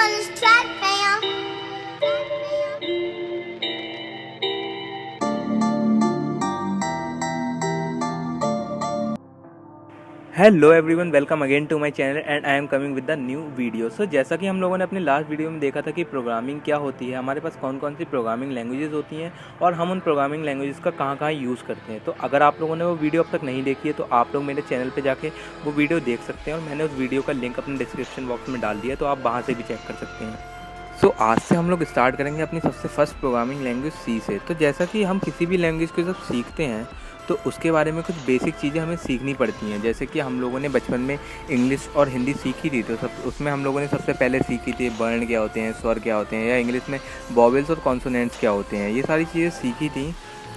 on this track, fam. Hello everyone, welcome again to my channel and I am coming with the new video. So जैसा कि हम लोगों ने अपने last video में देखा था कि प्रोग्रामिंग क्या होती है, हमारे पास कौन कौन सी प्रोग्रामिंग लैंग्वेजेस होती हैं और हम उन प्रोग्रामिंग लैंग्वेजेस का कहाँ कहाँ यूज़ करते हैं। तो अगर आप लोगों ने वो वीडियो अब तक नहीं देखी है तो आप लोग मेरे चैनल पर जाके वो वीडियो देख सकते हैं और मैंने उस वीडियो का लिंक अपने डिस्क्रिप्शन बॉक्स में डाल दिया, तो आप वहाँ से भी चेक कर सकते हैं। सो आज से हम लोग स्टार्ट करेंगे अपनी सबसे फर्स्ट प्रोग्रामिंग लैंग्वेज सी से। तो जैसा कि हम किसी भी लैंग्वेज को जब सीखते हैं तो उसके बारे में कुछ बेसिक चीज़ें हमें सीखनी पड़ती हैं। जैसे कि हम लोगों ने बचपन में इंग्लिश और हिंदी सीखी थी, तो सब उसमें हम लोगों ने सबसे पहले सीखी थी वर्ण क्या होते हैं, स्वर क्या होते हैं, या इंग्लिश में वॉवेल्स और कॉन्सोनेंट्स क्या होते हैं। ये सारी चीज़ें सीखी थी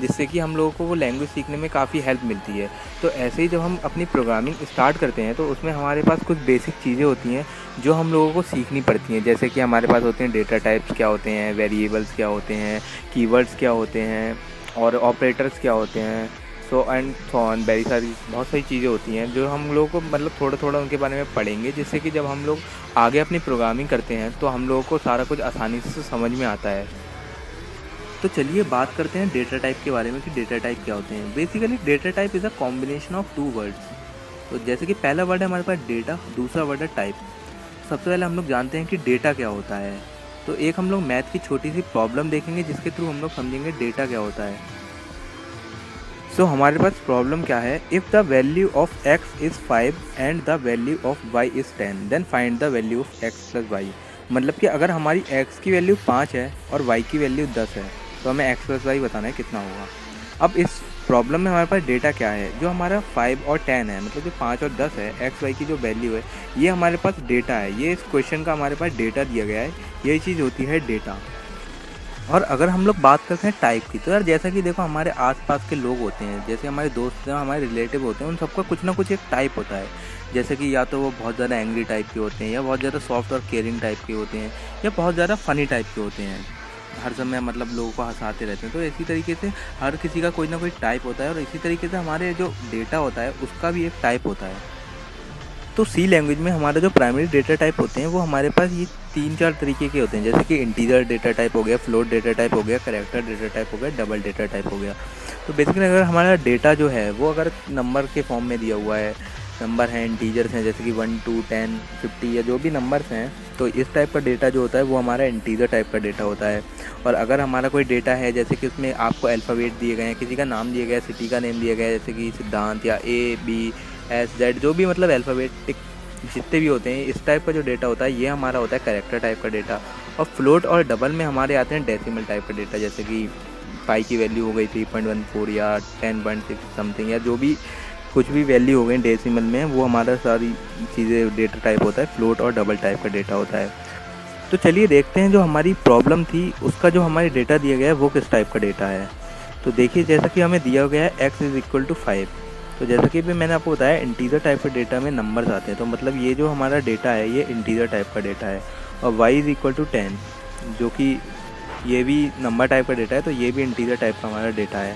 जिससे कि हम लोगों को वो लैंग्वेज सीखने में काफ़ी हेल्प मिलती है। तो ऐसे ही जब हम अपनी प्रोग्रामिंग स्टार्ट करते हैं तो उसमें हमारे पास कुछ बेसिक चीज़ें होती हैं जो हम लोगों को सीखनी पड़ती हैं। जैसे कि हमारे पास होते हैं डेटा टाइप्स क्या होते हैं, वेरिएबल्स क्या होते हैं, कीवर्ड्स क्या होते हैं और ऑपरेटर्स क्या होते हैं, सो एंड सो ऑन। बहुत सारी चीज़ें होती हैं जो हम लोगों को मतलब थोड़ा थोड़ा उनके बारे में पढ़ेंगे, जिससे कि जब हम लोग आगे अपनी प्रोग्रामिंग करते हैं तो हम लोगों को सारा कुछ आसानी से समझ में आता है। तो चलिए बात करते हैं डेटा टाइप के बारे में कि डेटा टाइप क्या होते हैं। Basically data type is a combination of two words. तो जैसे कि पहला वर्ड है हमारे पास डेटा, दूसरा वर्ड है टाइप। सबसे पहले हम लोग जानते हैं कि डेटा क्या होता है। तो एक हम लोग मैथ की छोटी सी प्रॉब्लम देखेंगे जिसके थ्रू हम लोग समझेंगे डेटा क्या होता है। सो हमारे पास प्रॉब्लम क्या है, if the value of x is 5 and the value of y is 10 then find the value of x plus y। मतलब कि अगर हमारी x की वैल्यू 5 है और y की वैल्यू 10 है तो हमें x प्लस y बताना है कितना होगा। अब इस प्रॉब्लम में हमारे पास डेटा क्या है, जो हमारा 5 और 10 है, मतलब जो 5 और 10 है, एक्स वाई की जो वैल्यू है, ये हमारे पास डेटा है। ये इस क्वेश्चन का हमारे पास डेटा दिया गया है, यही चीज़ होती है डेटा। और अगर हम लोग बात करते हैं टाइप की, तो यार जैसा कि देखो हमारे आसपास के लोग होते हैं, जैसे हमारे दोस्त हैं, हमारे रिलेटिव होते हैं, उन सबका कुछ ना कुछ एक टाइप होता है। जैसे कि या तो वो बहुत ज़्यादा एंग्री टाइप के होते हैं, या बहुत ज़्यादा सॉफ्ट और केयरिंग टाइप के होते हैं, या बहुत ज़्यादा फ़नी टाइप के होते हैं, हर समय मतलब लोगों को हंसाते रहते हैं। तो इसी तरीके से हर किसी का कोई ना कोई टाइप होता है, और इसी तरीके से हमारे जो डेटा होता है उसका भी एक टाइप होता है। तो सी लैंग्वेज में हमारा जो प्राइमरी डेटा टाइप होते हैं वो हमारे पास ये 3-4 तरीके के होते हैं। जैसे कि इंटीजर डेटा टाइप हो गया, फ्लोट डेटा टाइप हो गया, कैरेक्टर डेटा टाइप हो गया, डबल डेटा टाइप हो गया। तो बेसिकली अगर हमारा डेटा जो है वो अगर नंबर के फॉर्म में दिया हुआ है, नंबर हैं, इंटीजर्स हैं, जैसे कि 1, 2, 10, 50 या जो भी नंबर्स हैं, तो इस टाइप का डेटा जो होता है वो हमारा इंटीजर टाइप का डेटा होता है। और अगर हमारा कोई डेटा है जैसे कि उसमें आपको अल्फ़ाबेट दिए गए हैं, किसी का नाम दिया गया है, सिटी का नेम दिया गया है, जैसे कि सिद्धांत या ABSZ, जो भी मतलब अल्फ़ाबेटिक जितने भी होते हैं, इस टाइप का जो डेटा होता है ये हमारा होता है कैरेक्टर टाइप का डेटा। और फ्लोट और डबल में हमारे आते हैं डेसिमल टाइप का डेटा, जैसे कि पाई की वैल्यू हो गई 3.14 या 10.6 समथिंग, या जो भी कुछ भी वैल्यू हो गई डेसिमल में, वो हमारा सारी चीज़ें डेटा टाइप होता है, फ्लोट और डबल टाइप का डेटा होता है। तो चलिए देखते हैं जो हमारी प्रॉब्लम थी उसका जो हमारे डेटा दिया गया है वो किस टाइप का डेटा है। तो देखिए जैसा कि हमें दिया गया है x इज़ इक्वल टू 5। तो जैसा कि भी मैंने आपको बताया इंटीजर टाइप का डेटा में नंबर्स आते हैं, तो मतलब ये जो हमारा डेटा है ये इंटीजर टाइप का डेटा है। और y इज़ इक्वल टू 10, जो कि ये भी नंबर टाइप का डेटा है, तो ये भी इंटीजर टाइप का हमारा डेटा है।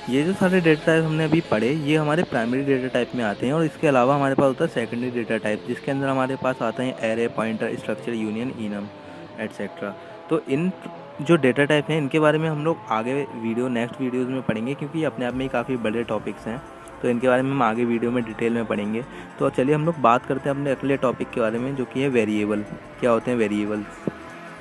ये जो सारे डेटा टाइप हमने अभी पढ़े ये हमारे प्राइमरी डेटा टाइप में आते हैं। और इसके अलावा हमारे पास होता है सेकेंडरी डेटा टाइप, जिसके अंदर हमारे पास आते हैं array, pointer, structure, union, enum etcetera. तो इन जो डेटा टाइप हैं इनके बारे में हम लोग आगे नेक्स्ट वीडियोज़ में पढ़ेंगे, क्योंकि ये अपने आप में ही काफ़ी बड़े टॉपिक्स हैं, तो इनके बारे में हम आगे वीडियो में डिटेल में पढ़ेंगे। तो चलिए हम लोग बात करते हैं अपने अगले टॉपिक के बारे में, जो कि है वेरिएबल। क्या होते हैं वेरिएबल्स?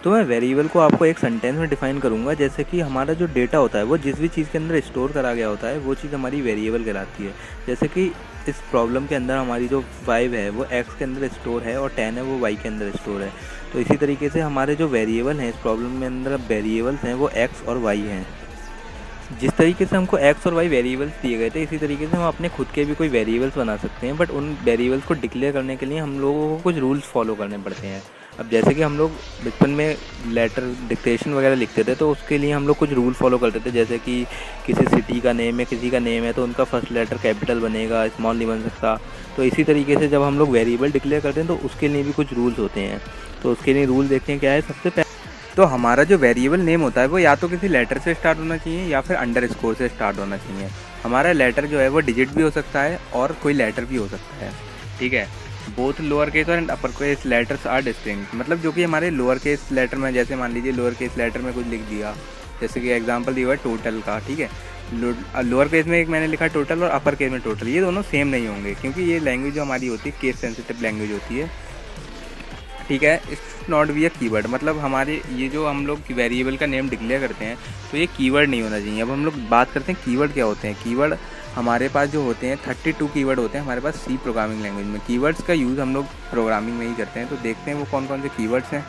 तो मैं वेरिएबल को आपको एक सेंटेंस में डिफाइन करूँगा। जैसे कि हमारा जो डेटा होता है वो जिस भी चीज़ के अंदर स्टोर करा गया होता है वो चीज़ हमारी वेरिएबल कहलाती है। जैसे कि इस प्रॉब्लम के अंदर हमारी जो 5 है वो x के अंदर स्टोर है और 10 है वो y के अंदर स्टोर है। तो इसी तरीके से हमारे जो वेरिएबल हैं इस प्रॉब्लम में अंदर वेरिएबल्स हैं वो x और y हैं। जिस तरीके से हमको x और y वेरिएबल्स दिए गए थे, इसी तरीके से हम अपने खुद के भी कोई वेरिएबल्स बना सकते हैं, बट उन वेरिएबल्स को डिक्लेयर करने के लिए हम लोगों को कुछ रूल्स फॉलो करने पड़ते हैं। अब जैसे कि हम लोग बचपन में लेटर डिक्टेशन वगैरह लिखते थे, तो उसके लिए हम लोग कुछ रूल फॉलो करते थे। जैसे कि किसी सिटी का नेम है, किसी का नेम है, तो उनका फर्स्ट लेटर कैपिटल बनेगा, स्मॉल नहीं बन सकता। तो इसी तरीके से जब हम लोग वेरिएबल डिक्लेयर करते हैं तो उसके लिए भी कुछ रूल्स होते हैं। तो उसके लिए रूल देखते हैं क्या है। सबसे पहले तो हमारा जो वेरिएबल नेम होता है वो या तो किसी लेटर से स्टार्ट होना चाहिए या फिर अंडरस्कोर से स्टार्ट होना चाहिए। हमारा लेटर जो है वो डिजिट भी हो सकता है और कोई लेटर भी हो सकता है, ठीक है। बोथ लोअर केस और upper case letters are distinct, मतलब जो कि हमारे लोअर केस लेटर में, जैसे मान लीजिए लोअर केस लेटर में कुछ लिख दिया, जैसे कि एग्जांपल दिया हुआ है टोटल का, ठीक है। लोअर केस में एक मैंने लिखा टोटल और अपर केस में टोटल, ये दोनों सेम नहीं होंगे, क्योंकि ये लैंग्वेज जो हमारी होती है केस सेंसिटिव लैंग्वेज होती है, ठीक है। It's not be a keyword, मतलब हमारे ये जो हम लोग वेरिएबल का नेम डिक्लेयर करते हैं तो ये कीवर्ड नहीं होना चाहिए। अब हम लोग बात करते हैं कीवर्ड क्या होते हैं। कीवर्ड हमारे पास जो होते हैं 32 कीवर्ड होते हैं हमारे पास सी प्रोग्रामिंग लैंग्वेज में। कीवर्ड्स का यूज़ हम लोग प्रोग्रामिंग में ही करते हैं, तो देखते हैं वो कौन कौन से कीवर्ड्स हैं।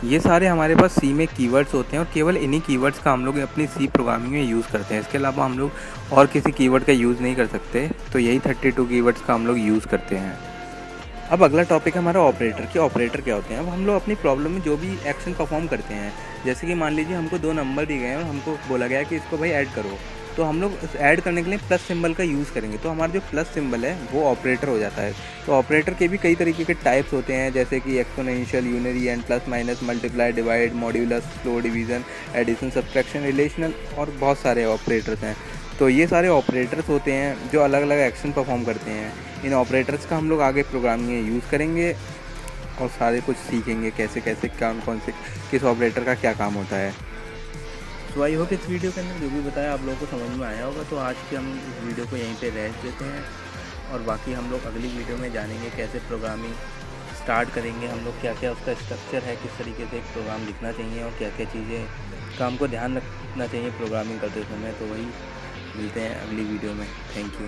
ये सारे हमारे पास सी में कीवर्ड्स होते हैं और केवल इन्हीं कीवर्ड्स का हम लोग अपनी सी प्रोग्रामिंग में यूज़ करते हैं। इसके अलावा हम लोग और किसी कीवर्ड का यूज़ नहीं कर सकते, तो यही 32 कीवर्ड्स का हम लोग यूज़ करते हैं। अब अगला टॉपिक है हमारा ऑपरेटर कि ऑपरेटर क्या होते हैं। अब हम लोग अपनी प्रॉब्लम में जो भी एक्शन परफॉर्म करते हैं, जैसे कि मान लीजिए हमको 2 नंबर दिए गए हैं और हमको बोला गया है कि इसको भाई ऐड करो, तो हम लोग ऐड करने के लिए प्लस सिंबल का यूज़ करेंगे, तो हमारा जो प्लस सिंबल है वो ऑपरेटर हो जाता है। तो ऑपरेटर के भी कई तरीके के टाइप्स होते हैं, जैसे कि exponential, unary and plus minus, multiply, divide, modulus, floor, division, addition, subtraction, relational और बहुत सारे ऑपरेटर्स हैं। तो ये सारे ऑपरेटर्स होते हैं जो अलग अलग एक्शन परफॉर्म करते हैं। इन ऑपरेटर्स का हम लोग आगे प्रोग्रामिंग में यूज़ करेंगे और सारे कुछ सीखेंगे कैसे कैसे कौन से किस ऑपरेटर का क्या काम होता है। तो आई होप इस वीडियो के अंदर जो भी बताया आप लोगों को समझ में आया होगा। तो आज के हम इस वीडियो को यहीं पे रेस्ट देते हैं और बाकी हम लोग अगली वीडियो में जानेंगे कैसे प्रोग्रामिंग स्टार्ट करेंगे, हम लोग क्या क्या उसका स्ट्रक्चर है, किस तरीके से एक प्रोग्राम लिखना चाहिए और क्या क्या चीज़ें का हमको ध्यान रखना चाहिए प्रोग्रामिंग करते समय। तो वही मिलते हैं अगली वीडियो में। Thank you.